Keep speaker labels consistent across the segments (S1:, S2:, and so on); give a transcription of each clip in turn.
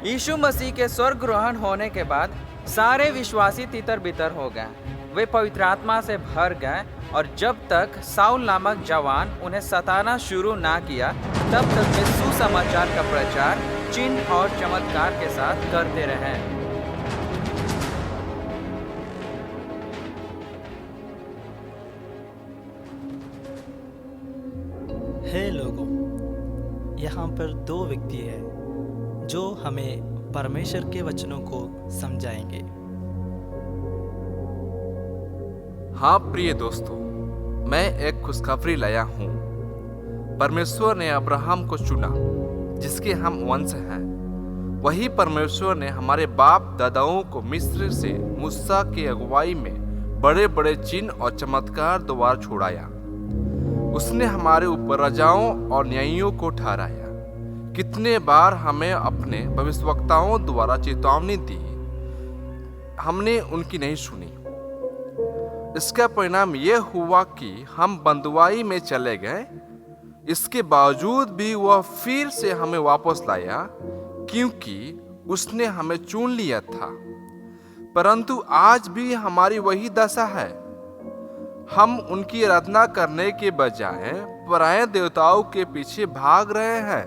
S1: यीशु मसीह के स्वर्ग ग्रहण होने के बाद सारे विश्वासी तितर बितर हो गए। वे पवित्र आत्मा से भर गए और जब तक साउल नामक जवान उन्हें सताना शुरू ना किया तब तक वे सुसमाचार का प्रचार चिन्ह और चमत्कार के साथ करते रहे।
S2: हे लोगों, यहाँ पर दो व्यक्ति हैं जो हमें परमेश्वर के वचनों को समझाएंगे।
S3: हाँ प्रिय दोस्तों, मैं एक खुशखबरी लाया हूँ। परमेश्वर ने अब्राहम को चुना जिसके हम वंश हैं। वही परमेश्वर ने हमारे बाप दादाओं को मिस्र से मूसा की अगुवाई में बड़े बड़े चिन्ह और चमत्कार द्वारा छुड़ाया। उसने हमारे ऊपर राजाओं और न्यायियों को ठहराया। कितने बार हमें अपने भविष्यवक्ताओं द्वारा चेतावनी दी, हमने उनकी नहीं सुनी। इसका परिणाम यह हुआ कि हम बंदुआई में चले गए। इसके बावजूद भी वह फिर से हमें वापस लाया, क्योंकि उसने हमें चुन लिया था। परंतु आज भी हमारी वही दशा है। हम उनकी आराधना करने के बजाय पराये देवताओं के पीछे भाग रहे हैं।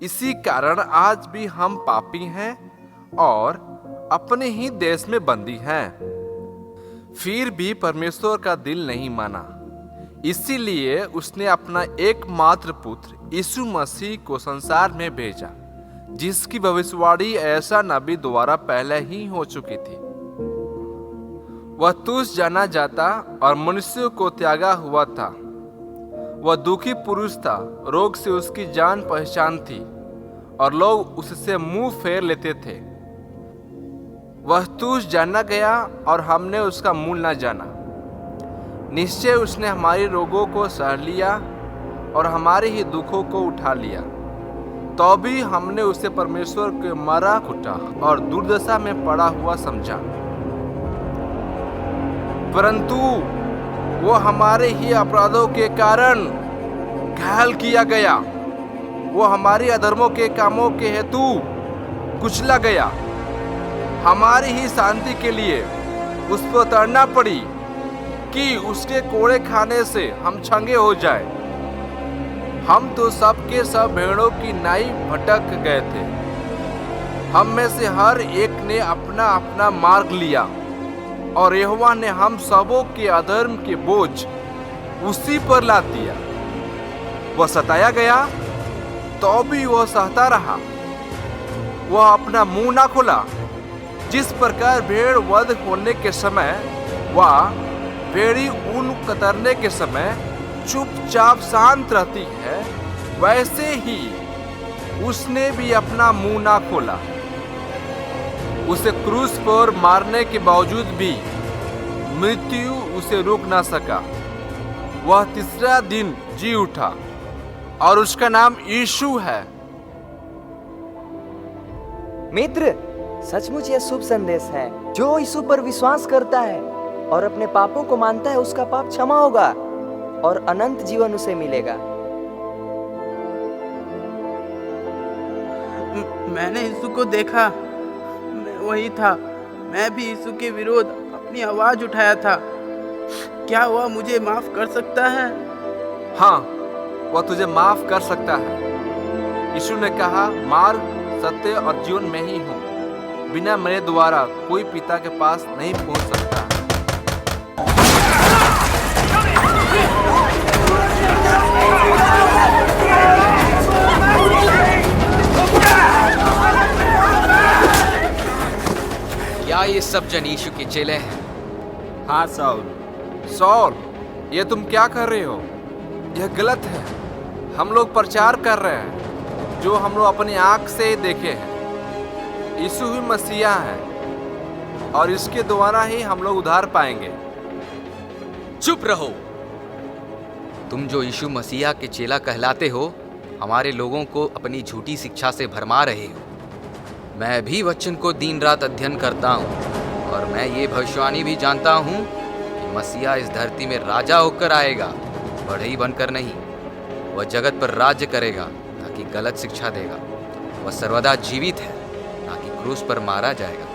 S3: इसी कारण आज भी हम पापी हैं और अपने ही देश में बंदी हैं। फिर भी परमेश्वर का दिल नहीं माना, इसीलिए उसने अपना एकमात्र पुत्र यीशु मसीह को संसार में भेजा, जिसकी भविष्यवाणी ऐसा नबी द्वारा पहले ही हो चुकी थी। वह तुच्छ जाना जाता और मनुष्य को त्यागा हुआ था। वह दुखी पुरुष था, रोग से उसकी जान पहचान थी और लोग उससे मुंह फेर लेते थे। वह तुच्छ जाना गया और हमने उसका मूल न जाना। निश्चय उसने हमारे रोगों को सह लिया और हमारे ही दुखों को उठा लिया। तो भी हमने उसे परमेश्वर के मरा कुटा और दुर्दशा में पड़ा हुआ समझा। परंतु वो हमारे ही अपराधों के कारण घायल किया गया, वो हमारे अधर्मों के कामों के हेतु कुचला गया। हमारी ही शांति के लिए उस पर उतरना पड़ी कि उसके कोड़े खाने से हम छंगे हो जाए। हम तो सबके सब भेड़ों की नाई भटक गए थे। हम में से हर एक ने अपना अपना मार्ग लिया और यहोवा ने हम सबों के अधर्म के बोझ उसी पर लाद दिया। वह सताया गया तो भी वह सहता रहा। वह अपना मुंह ना खोला। जिस प्रकार भेड़ वध होने के समय वह भेड़ी ऊन कतरने के समय चुपचाप शांत रहती है, वैसे ही उसने भी अपना मुंह ना खोला। उसे क्रूस पर मारने के बावजूद भी मृत्यु उसे रोक ना सका। वह तीसरा दिन जी उठा और उसका नाम यीशु है।
S4: मित्र, सचमुच यह शुभ संदेश है। जो यीशु पर विश्वास करता है और अपने पापों को मानता है, उसका पाप क्षमा होगा और अनंत जीवन उसे मिलेगा।
S5: मैंने यीशु को देखा, मैं वही था। मैं भी यीशु के विरोध अपनी आवाज उठाया था। क्या वह मुझे माफ कर सकता है?
S3: हाँ, वह तुझे माफ कर सकता है। यीशु ने कहा, मार्ग, सत्य और जीवन में ही हूँ। बिना मेरे द्वारा कोई पिता के पास नहीं पहुँच सकता।
S1: क्या ये सब जन यीशु के चेले हैं?
S3: हाँ सौल, ये तुम क्या कर रहे हो? यह गलत है। हम लोग प्रचार कर रहे हैं जो हम लोग अपनी आंख से देखे हैं। यीशु ही मसीहा है और इसके द्वारा ही हम लोग उद्धार पाएंगे।
S1: चुप रहो। तुम जो यीशु मसीहा के चेला कहलाते हो, हमारे लोगों को अपनी झूठी शिक्षा से भरमा रहे हो। मैं भी वचन को दिन रात अध्ययन करता हूँ और मैं ये भविष्यवाणी भी जानता हूँ कि मसीहा इस धरती में राजा होकर आएगा, बढ़ई बनकर नहीं। वह जगत पर राज्य करेगा, ताकि गलत शिक्षा देगा। वह सर्वदा जीवित है क्रूस पर मारा जाएगा।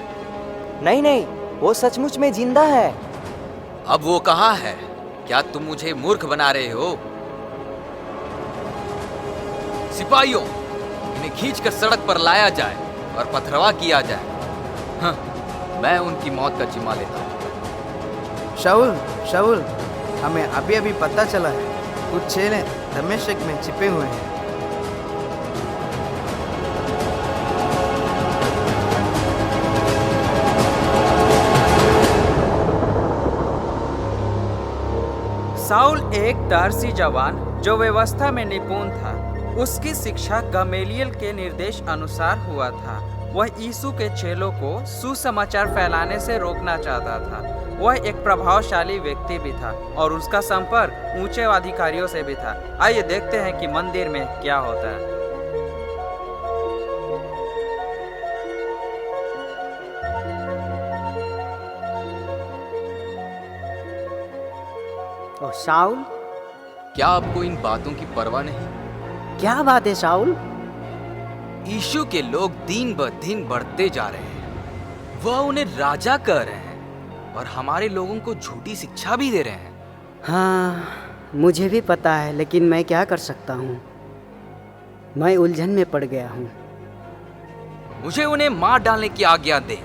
S4: नहीं नहीं, वो सचमुच में जिंदा है।
S1: अब वो कहाँ है? क्या तुम मुझे मूर्ख बना रहे हो? सिपाहियों, इन्हें खींचकर सड़क पर लाया जाए और पथरवा किया जाए। हाँ, मैं उनकी मौत का जिम्मा लेता हूँ।
S5: शाऊल, शाऊल, हमें अभी अभी पता चला है कुछ चेले दमिश्क में छिपे हुए हैं।
S6: साउल एक दारसी जवान जो व्यवस्था में निपुण था। उसकी शिक्षा गमेलियल के निर्देश अनुसार हुआ था। वह यीशु के चेलों को सुसमाचार फैलाने से रोकना चाहता था। वह एक प्रभावशाली व्यक्ति भी था और उसका संपर्क ऊंचे अधिकारियों से भी था। आइए देखते हैं कि मंदिर में क्या होता है।
S7: ओह शाऊल,
S1: क्या आपको इन बातों की परवाह नहीं?
S7: क्या बात है शाऊल?
S1: यीशु के लोग दिन ब दिन बढ़ते जा रहे हैं। वह उन्हें राजा कह रहे हैं और हमारे लोगों को झूठी शिक्षा भी दे रहे हैं।
S7: हाँ, मुझे भी पता है, लेकिन मैं क्या कर सकता हूँ? मैं उलझन में पड़ गया हूँ।
S1: मुझे उन्हें मार डालने की आज्ञा दे।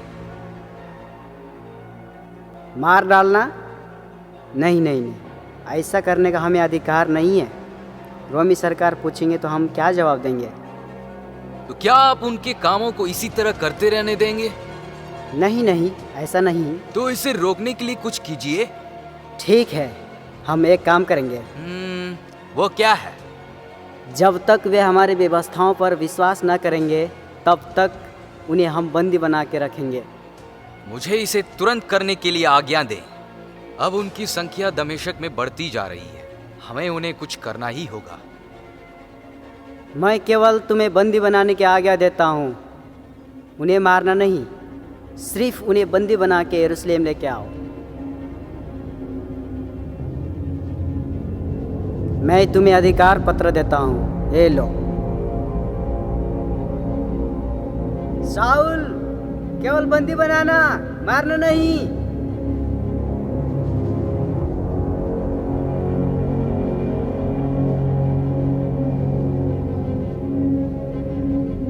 S7: मार डालना? नहीं नहीं नहीं, ऐसा करने का हमें अधिकार नहीं है। रोमी सरकार पूछेंगे तो हम क्या जवाब देंगे?
S1: तो क्या आप उनके कामों को इसी तरह करते रहने देंगे?
S7: नहीं नहीं, ऐसा नहीं।
S1: तो इसे रोकने के लिए कुछ कीजिए।
S7: ठीक है, हम एक काम करेंगे।
S1: वो क्या है?
S7: जब तक वे हमारी व्यवस्थाओं पर विश्वास न करेंगे तब तक उन्हें हम बंदी बना के रखेंगे।
S1: मुझे इसे तुरंत करने के लिए आज्ञा दें। अब उनकी संख्या दमिश्क में बढ़ती जा रही है। हमें उन्हें कुछ करना ही होगा।
S7: मैं केवल तुम्हें बंदी बनाने की आज्ञा देता हूँ, उन्हें मारना नहीं। सिर्फ उन्हें बंदी बना के यरूशलेम लेके आओ। मैं तुम्हें अधिकार पत्र देता हूँ, ये लो। शाऊल, केवल बंदी बनाना, मारना नहीं।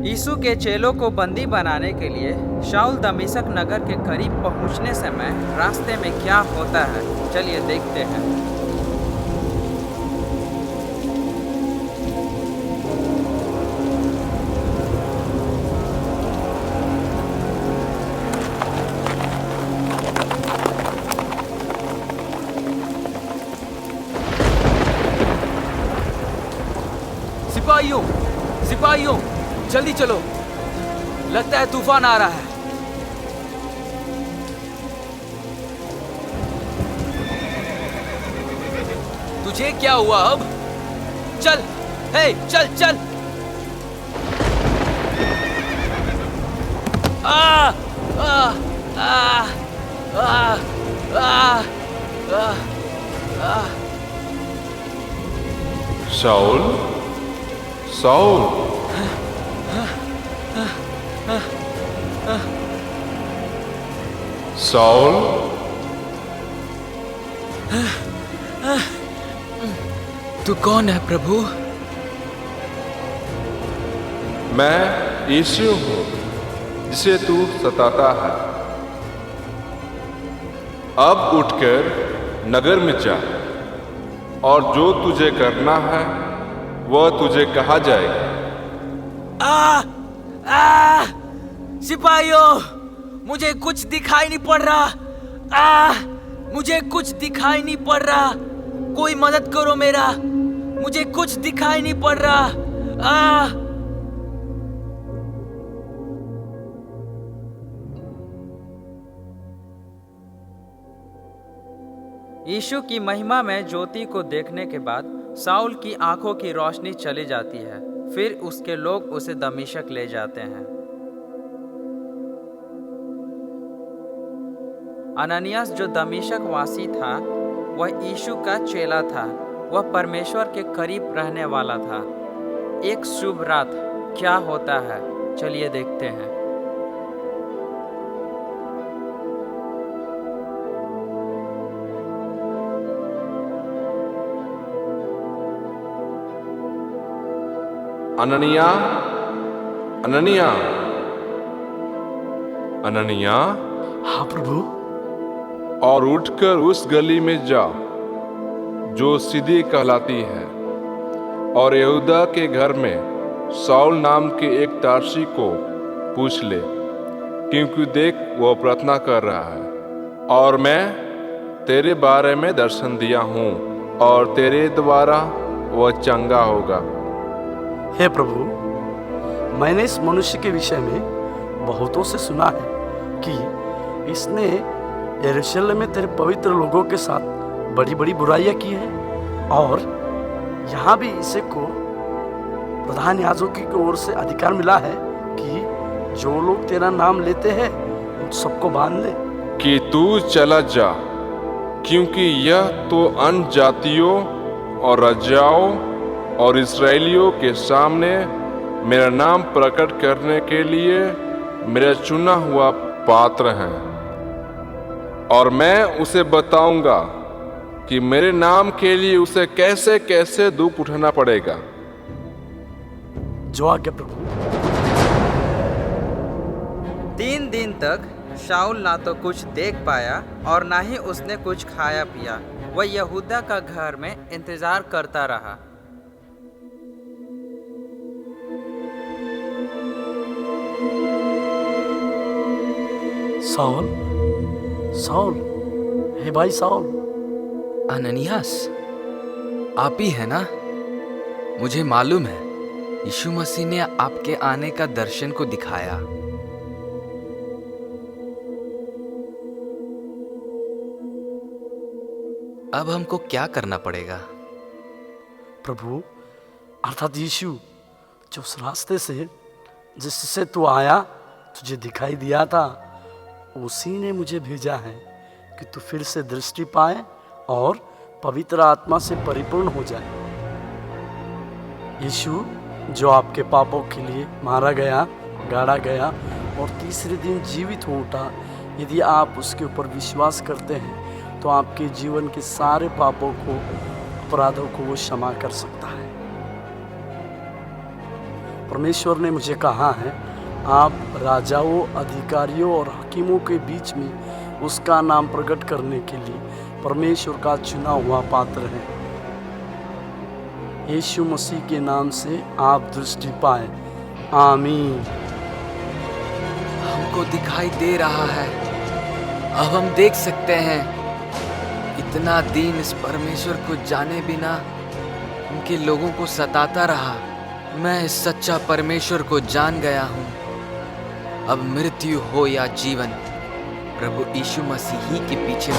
S6: यीशु के चेलों को बंदी बनाने के लिए शाऊल दमिश्क नगर के करीब पहुंचने समय रास्ते में क्या होता है, चलिए देखते हैं।
S1: सिपाहियों, सिपाहियों, जल्दी चलो, लगता है तूफान आ रहा है। तुझे क्या हुआ अब? चल, हे, चल चल। आ आ आ आ आ आ आ
S8: शाऊल, शाऊल, शाऊल,
S1: तू कौन है प्रभु?
S8: मैं यीशु हूँ जिसे तू सताता है। अब उठकर नगर में जा और जो तुझे करना है वह तुझे कहा जाएगा।
S1: सिपाहियों, मुझे कुछ दिखाई नहीं पड़ रहा। मुझे कुछ दिखाई नहीं पड़ रहा। कोई मदद करो मेरा, मुझे कुछ दिखाई नहीं पड़ रहा।
S6: यीशु की महिमा में ज्योति को देखने के बाद शाऊल की आंखों की रोशनी चली जाती है। फिर उसके लोग उसे दमिश्क ले जाते हैं। अननियास जो दमिश्क वासी था, वह यीशु का चेला था। वह परमेश्वर के करीब रहने वाला था। एक शुभ रात क्या होता है, चलिए देखते हैं।
S8: अननिया, अननिया, अननिया।
S9: हाँ प्रभु।
S8: और उठकर उस गली में जा जो सीधी कहलाती है, और यहूदा के घर में साउल नाम के एक तारसी को पूछ ले, क्योंकि देख वह प्रार्थना कर रहा है, और मैं तेरे बारे में दर्शन दिया हूँ, और तेरे द्वारा वह चंगा होगा।
S9: हे प्रभु, मैंने इस मनुष्य के विषय में बहुतों से सुना है कि इसने यरूशलेम में तेरे पवित्र लोगों के साथ बड़ी बड़ी बुराइयां की हैं, और यहाँ भी इसे को प्रधान याजकों की ओर से अधिकार मिला है कि जो लोग तेरा नाम लेते हैं उन सबको बांध ले।
S8: कि तू चला जा, क्योंकि यह तो अन्य जातियों और राजाओं और इस्राएलियों के सामने मेरा नाम प्रकट करने के लिए मेरा चुना हुआ पात्र है, और मैं उसे बताऊंगा कि मेरे नाम के लिए उसे कैसे कैसे दुख उठाना पड़ेगा।
S9: जो आज्ञा प्रभु।
S6: 3 दिन तक शाऊल ना तो कुछ देख पाया और ना ही उसने कुछ खाया पिया। वह यहूदा का घर में इंतजार करता रहा।
S9: साउल, साउल, हे भाई साउल।
S1: अननियास, आप ही है ना? मुझे मालूम है, यीशु मसीह ने आपके आने का दर्शन को दिखाया। अब हमको क्या करना पड़ेगा?
S9: प्रभु अर्थात यीशु, जो उस रास्ते से जिससे तू आया, तुझे दिखाई दिया था, उसी ने मुझे भेजा है कि तू फिर से दृष्टि पाए और पवित्र आत्मा से परिपूर्ण हो जाए। यीशु जो आपके पापों के लिए मारा गया, गाड़ा गया और तीसरे दिन जीवित हो उठा, यदि आप उसके ऊपर विश्वास करते हैं तो आपके जीवन के सारे पापों को, अपराधों को वो क्षमा कर सकता है। परमेश्वर ने मुझे कहा है, आप राजाओं, अधिकारियों और हकीमों के बीच में उसका नाम प्रकट करने के लिए परमेश्वर का चुना हुआ पात्र है। यीशु मसीह के नाम से आप दृष्टि पाए। आमीन।
S1: हमको दिखाई दे रहा है, अब हम देख सकते हैं। इतना दिन इस परमेश्वर को जाने बिना उनके लोगों को सताता रहा। मैं इस सच्चा परमेश्वर को जान गया हूँ। अब मृत्यु हो या जीवन, प्रभु यीशु मसीह ही के पीछे हो।